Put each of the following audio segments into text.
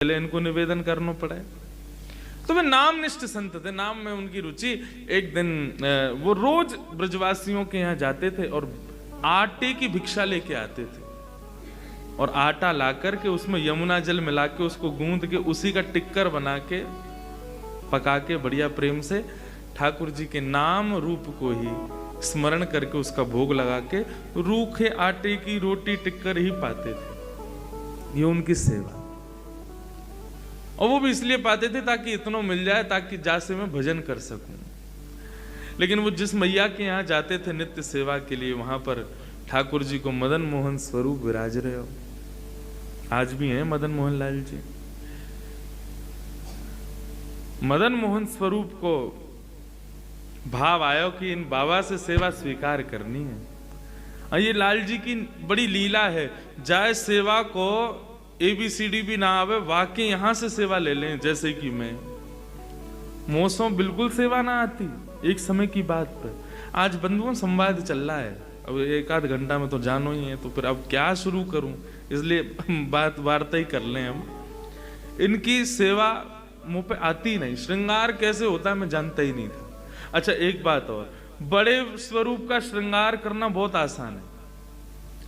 पहले इनको निवेदन करना पड़ा है। तो वे नामनिष्ठ संत थे, नाम में उनकी रुचि। एक दिन वो रोज ब्रजवासियों के यहाँ जाते थे और आटे की भिक्षा लेके आते थे और आटा ला करके उसमें यमुना जल मिला के उसको गूंद के उसी का टिक्कर बना के पका के बढ़िया प्रेम से ठाकुर जी के नाम रूप को ही स्मरण करके उसका भोग लगा के रूखे आटे की रोटी टिक्कर ही पाते थे। ये उनकी सेवा, और वो भी इसलिए पाते थे ताकि इतना मिल जाए ताकि जासे में भजन कर सकूं। लेकिन वो जिस मैया के यहाँ जाते थे नित्य सेवा के लिए, वहां पर ठाकुर जी को मदन मोहन स्वरूप विराज रहे हो। आज भी हैं मदन मोहन लाल जी। मदन मोहन स्वरूप को भाव आयो कि इन बाबा से सेवा स्वीकार करनी है। और ये लाल जी की बड़ी लीला है, जाए सेवा को ABCD भी ना आवे, वाकई यहां से सेवा ले लें। जैसे कि मैं मौसों बिल्कुल सेवा ना आती। एक समय की बात पर आज बंधुओं संवाद चल रहा है, अब एक आध घंटा में तो जानो ही है, तो फिर अब क्या शुरू करूं, इसलिए बात वार्ता ही कर लें हम। इनकी सेवा मुंह पे आती नहीं, श्रृंगार कैसे होता है मैं जानता ही नहीं था। अच्छा एक बात और, बड़े स्वरूप का श्रृंगार करना बहुत आसान है।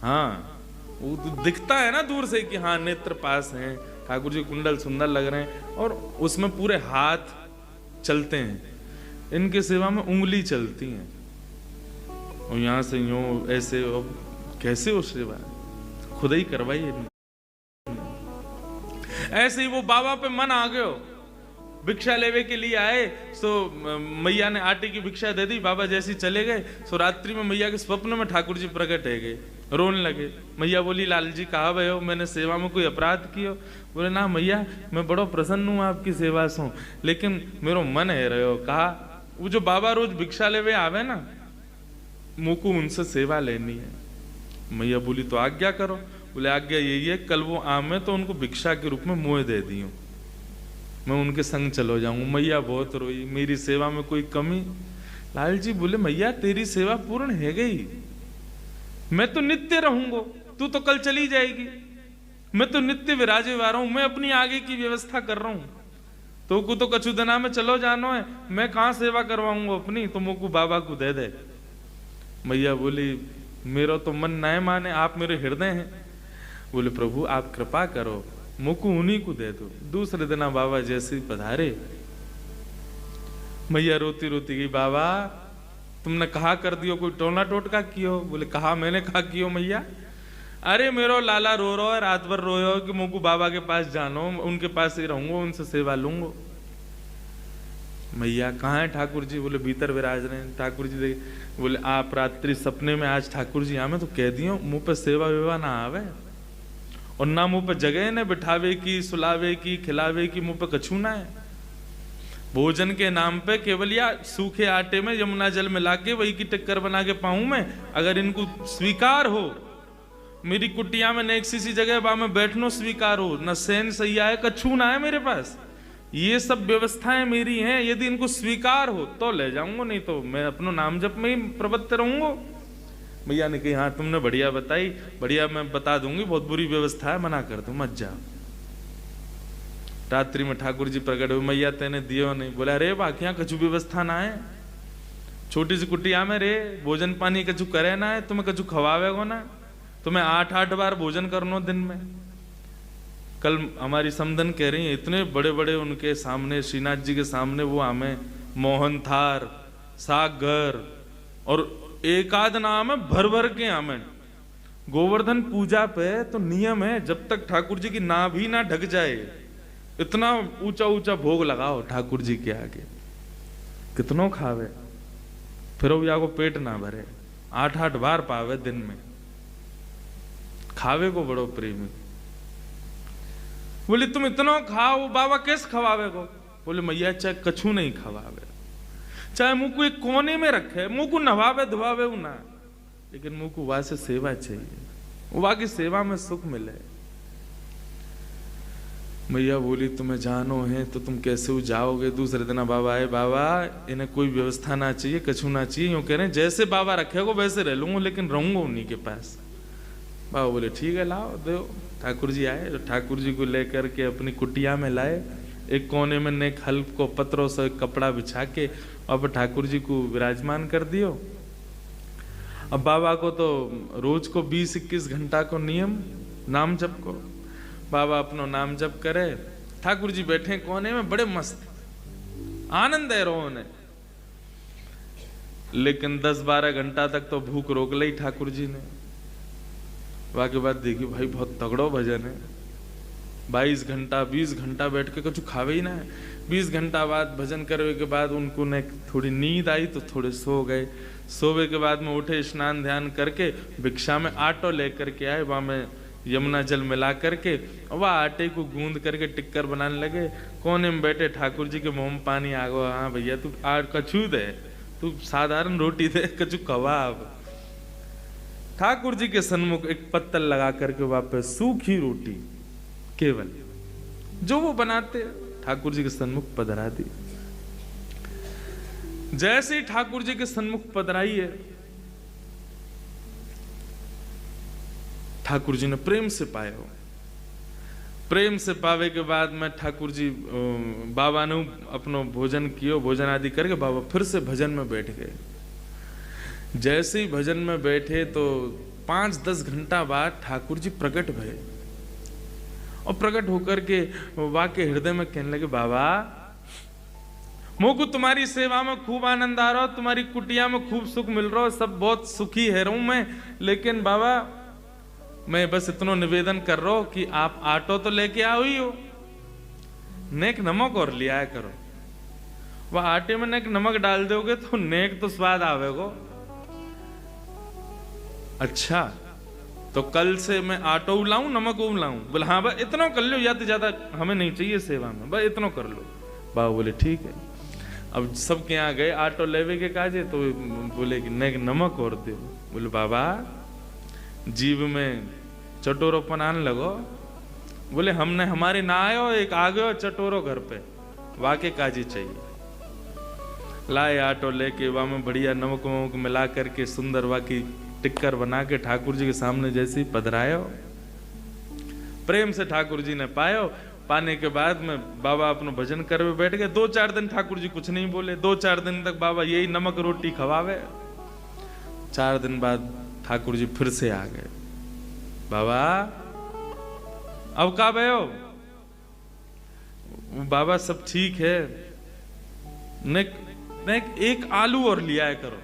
हाँ वो तो दिखता है ना दूर से कि हाँ नेत्र पास हैं, ठाकुर जी कुंडल सुंदर लग रहे हैं, और उसमें पूरे हाथ चलते हैं। इनके सेवा में उंगली चलती हैं और यहां से यूं ऐसे, कैसे हो सेवा खुद ही करवाइए। ऐसे ही वो बाबा पे मन आ गयो, भिक्षा लेवे के लिए आए, तो मैया ने आटे की भिक्षा दे दी। बाबा जैसी चले गए, तो रात्रि में मैया के स्वप्न में ठाकुर जी प्रकट है गए, रोने लगे। मैया बोली लाल जी कहा भय हो, मैंने सेवा में कोई अपराध कियो? बोले ना मैया मैं बड़ो प्रसन्न हूँ आपकी सेवा से, लेकिन मेरो मन है रहे हो। कहा वो जो बाबा रोज भिक्षा लेवे आवे ना, मुझको उनसे सेवा लेनी है। मैया बोली तो आज्ञा करो। बोले आज्ञा यही है, कल वो आमे तो उनको भिक्षा के रूप में मुँह दे दी हूँ, मैं उनके संग चलो जाऊं। मैया बहुत रोई, मेरी सेवा में कोई कमी? लाल जी बोले मैया तेरी सेवा पूर्ण है गई, मैं तो नित्य रहूंगा, तू तो कल चली जाएगी। मैं तो नित्य विराजे वा रहा हूं, मैं अपनी आगे की व्यवस्था कर रहा हूं। तो को तो कछु दिना में चलो जानो है, मैं कहां सेवा करवाऊंगा अपनी, तो मुझको बाबा को दे दे। मैया बोली मेरा तो मन न माने, आप मेरे हृदय हैं। बोले प्रभु आप कृपा करो, मुझको उन्हीं को दे दो। दूसरे दिन बाबा जैसे पधारे, मैया रोती रोती गई, बाबा तुमने कहा कर दियो, कोई टोना टोटका कियो? बोले कहा मैंने कहा कियो मैया? अरे मेरो लाला रो रहा है, रात भर रोयो कि मुझको बाबा के पास जानो, उनके पास ही रहूंगा, उनसे सेवा लूंगा। मैया कहाँ है ठाकुर जी? बोले भीतर विराज रहे हैं। ठाकुर जी देखे, बोले आप रात्रि सपने में आज ठाकुर जी आवे तो कह दियो मुंह पे सेवा वेवा ना आवे, और ना मुंह पे जगह न बिठावे की, सुलावे की, खिलावे की, मुंह पे कछू ना है। भोजन के नाम पे केवल या सूखे आटे में यमुना जल मिला के वही की टिक्कर बना के पाऊं मैं। अगर इनको स्वीकार हो, मेरी कुटिया में न एक सी जगह बा में बैठनो स्वीकार हो, न सैन सैया है, कछू ना है मेरे पास, ये सब व्यवस्थाएं मेरी हैं। यदि इनको स्वीकार हो तो ले जाऊंगा, नहीं तो मैं अपनो नाम जप में ही प्रवृत्त रहूंगा। भैया ने कही हाँ तुमने बढ़िया बताई, बढ़िया मैं बता दूंगी, बहुत बुरी व्यवस्था है, मना कर दो मत जाओ। रात्रि में ठाकुर जी प्रकट हुए, मैया तेने दियो नहीं? बोला अरे बाकियां कछु व्यवस्था ना है, छोटी सी कुटिया में रे, भोजन पानी कछु करे ना है, तुम्हें कछु खवावेगो ना, तुम्हें 8-8 बार भोजन करनो दिन में। कल हमारी समधन कह रही है, इतने बड़े बड़े उनके सामने, श्रीनाथ जी के सामने वो हमें मोहन थार, सागर और एक आध नाम है भर भर के आमें। गोवर्धन पूजा पे तो नियम है, जब तक ठाकुर जी की नाभि ना ढक जाए इतना ऊंचा ऊंचा भोग लगाओ ठाकुर जी के आगे। कितनों खावे, फिर वो को पेट ना भरे, 8-8 बार पावे दिन में। खावे को बड़ो प्रेमी। बोले तुम इतना खाओ, बाबा कैसे खवावे को? बोले मैया चाहे कछु नहीं खवावे, चाहे मुंह को एक कोने में रखे, मुंह को नवावे धुआवे ना, लेकिन मुंह को वहां से सेवा चाहिए, वहां की सेवा में सुख मिले। मैया बोली तुम्हें जानो है तो तुम कैसे जाओगे? दूसरे दिन बाबा आए, बाबा इन्हें कोई व्यवस्था ना चाहिए, कछु ना चाहिए, यूं कह रहे हैं जैसे बाबा रखेगा वैसे रह लूंगा, लेकिन रहूंगा उन्हीं के पास। बाबा बोले ठीक है लाओ दो। ठाकुर जी आए, ठाकुर जी को लेकर के अपनी कुटिया में लाए, एक कोने में नेक हल्क को पत्रों से एक कपड़ा बिछा के अब ठाकुर जी को विराजमान कर दियो। अब बाबा को तो रोज को 20-21 घंटा को नियम नाम जप को, बाबा अपनो नाम जप करे, ठाकुर जी बैठे कोने में बड़े मस्त आनंद है रो ने। लेकिन 10-12 घंटा तक तो भूख रोक ली ठाकुर जी ने। वाके बाद देखी भाई बहुत तगड़ो भजन है, 22 घंटा 20 घंटा बैठ के कुछ खावे ही ना है। 20 घंटा बाद भजन करने के बाद उनको ने थोड़ी नींद आई तो थोड़े सो गए। सोवे के बाद में उठे, स्नान ध्यान करके भिक्षा में आटो लेकर के आए, वहां में यमुना जल मिला करके वह आटे को गूंद करके टिक्कर बनाने लगे। कोने में बैठे ठाकुर जी के मुंह में पानी आ गया। हाँ भैया तू कछू दे, तू साधारण रोटी दे, कछु कबाब। ठाकुर जी के सन्मुख एक पत्तल लगा करके वापस सूखी रोटी केवल जो वो बनाते ठाकुर जी के सन्मुख पधरा दी। जैसे ही ठाकुर जी के सन्मुख पधराई है, ठाकुर जी ने प्रेम से पाया हो। प्रेम से पावे के बाद में ठाकुर जी बाबा ने अपनो भोजन कियो, भोजन आदि करके बाबा फिर से भजन में बैठ गए। जैसे ही भजन में बैठे तो 5-10 घंटा बाद ठाकुर जी प्रकट भये और प्रकट होकर के वाके हृदय में कहने लगे, बाबा मोको तुम्हारी सेवा में खूब आनंद आ रहा हो, तुम्हारी कुटिया में खूब सुख मिल रहा हो, सब बहुत सुखी है रहूं मैं, लेकिन बाबा मैं बस इतना निवेदन कर रहा हूं कि आप आटो तो लेके आओ ही हो, नेक नमक और ले आया करो। वह आटे में नेक नमक डाल दोगे तो नेक तो स्वाद आवेगो। अच्छा तो कल से मैं आटो लाऊं नमक लाऊं? बोले हाँ बस इतना कर लो, या तो ज्यादा हमें नहीं चाहिए सेवा में, बस इतना कर लो। बाबा बोले ठीक है। अब सबके यहाँ गए आटो लेवे के काजे, तो बोले कि नेक नमक और दे। बोले बाबा जीव में चटोरोपन आने लगो। बोले हमने हमारे ना आयो, एक आ गयो चटोरो घर पे, वाके काजी चाहिए। लाए आटो लेके वहां में बढ़िया नमक वमक मिला करके सुंदर वाकी टिक्कर बना के ठाकुर जी के सामने जैसे ही पधरायो, प्रेम से ठाकुर जी ने पायो। पाने के बाद में बाबा अपना भजन करवे बैठ गए। 2-4 दिन ठाकुर जी कुछ नहीं बोले, 2-4 दिन तक बाबा यही नमक रोटी खवावे। 4 दिन बाद ठाकुर जी फिर से आ गए। बाबा अब का भयो? बाबा सब ठीक है, एक आलू और लिया करो।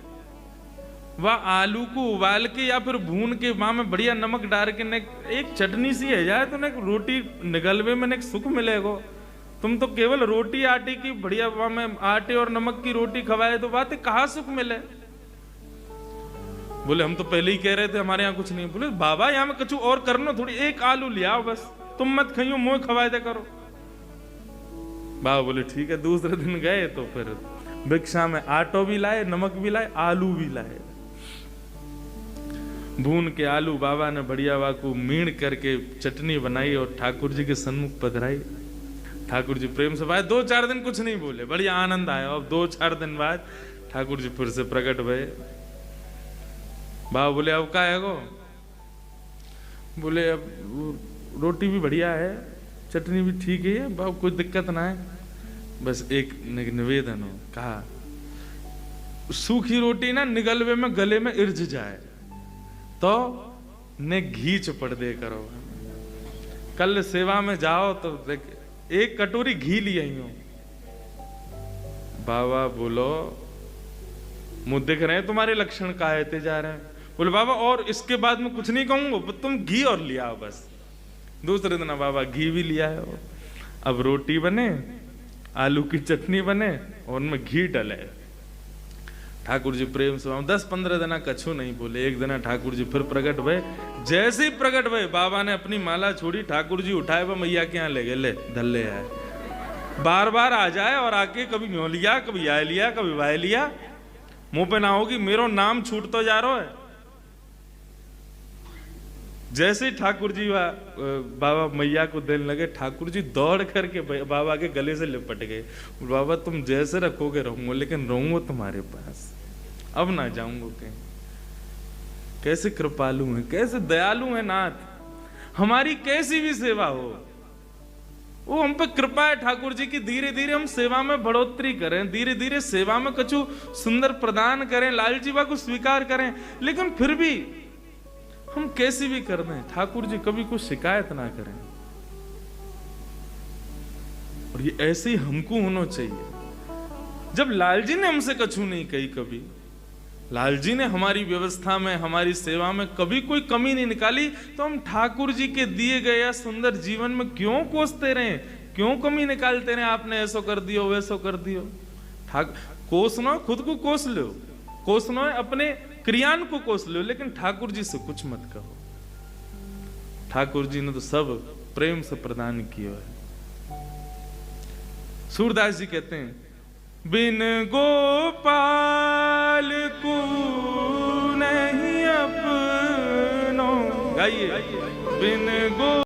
वह आलू को उबाल के या फिर भून के वहां में बढ़िया नमक डाल के ने एक चटनी सी है जाए तो ने रोटी निगलवे में ने सुख मिलेगा। तुम तो केवल रोटी आटे की बढ़िया वहां में आटे और नमक की रोटी खवाए तो बात कहाँ सुख मिले? बोले हम तो पहले ही कह रहे थे हमारे यहाँ कुछ नहीं। बोले बाबा यहाँ में कछु और करना, थोड़ी एक आलू लिया बस, तुम मत खाइयो मोह खवाए दे करो। बाबा बोले ठीक है। दूसरे दिन गए तो फिर भिक्षा में आटो भी लाए, नमक भी लाए, आलू भी लाए। भून के आलू बाबा ने बढ़िया वाकू मीण करके चटनी बनाई और ठाकुर जी के सन्मुख पधराई। ठाकुर जी प्रेम से पाए। 2-4 दिन कुछ नहीं बोले, बढ़िया आनंद आया। अब 2-4 दिन बाद ठाकुर जी फिर से प्रकट भये। बाबा बोले अब का है गो? बोले अब रोटी भी बढ़िया है, चटनी भी ठीक है, बाबा कोई दिक्कत ना है, बस एक निवेदन हो। कहा सूखी रोटी ना निगलवे में गले में इर्ज जाए तो ने घी चपड़ दे करो। कल सेवा में जाओ तो एक कटोरी घी ले आई हो। बाबा बोलो मुझ दिख रहे हैं तुम्हारे लक्षण काहे जा रहे हैं। बोले बाबा और इसके बाद में कुछ नहीं कहूंगा, तुम घी और लिया आओ बस। दूसरे दिन बाबा घी भी लिया है। अब रोटी बने, आलू की चटनी बने और उनमें घी डले। ठाकुर जी प्रेम से 10-15 दिन कछु नहीं बोले। एक दिन ठाकुर जी फिर प्रकट भये। जैसे ही प्रकट भये बाबा ने अपनी माला छोड़ी, ठाकुर जी उठाए वह मैया के यहाँ ले गए, ले धल्ले आए। बार बार आ जाए और आके कभी न्यो लिया, कभी आय लिया, कभी वाय लिया, मुंह पे ना होगी मेरो नाम छूट तो जा रहा है। जैसे ही ठाकुर जी बाबा मैया को देने लगे, ठाकुर जी दौड़ करके बाबा के गले से लिपट गए। बाबा तुम जैसे रखोगे रहूंगा, लेकिन रहूंगा तुम्हारे पास, अब ना जाऊंगा कहीं। कैसे कृपालु है, कैसे दयालु है नाथ। हमारी कैसी भी सेवा हो, वो हम पे कृपा है ठाकुर जी की। धीरे धीरे हम सेवा में बढ़ोतरी करें, धीरे धीरे सेवा में कछु सुंदर प्रदान करें, लाल जीवा को स्वीकार करें, लेकिन फिर भी हम कैसी भी कर दें, ठाकुर जी कभी कुछ शिकायत ना करें। और ये ऐसे ही हमको होना चाहिए। जब लाल जी ने हमसे कछु नहीं कही, कभी लाल जी ने हमारी व्यवस्था में, हमारी सेवा में कभी कोई कमी नहीं निकाली, तो हम ठाकुर जी के दिए गए या सुंदर जीवन में क्यों कोसते रहे, क्यों कमी निकालते रहे? आपने ऐसा कर दियो, वैसा कर दियो। कोसना खुद को कोस लो, कोसना अपने क्रियान को कोस लो, लेकिन ठाकुर जी से कुछ मत कहो। ठाकुर जी ने तो सब प्रेम से प्रदान किया है। सूरदास जी कहते हैं, बिन गोपाल को नहीं अपनो, गाइए, बिन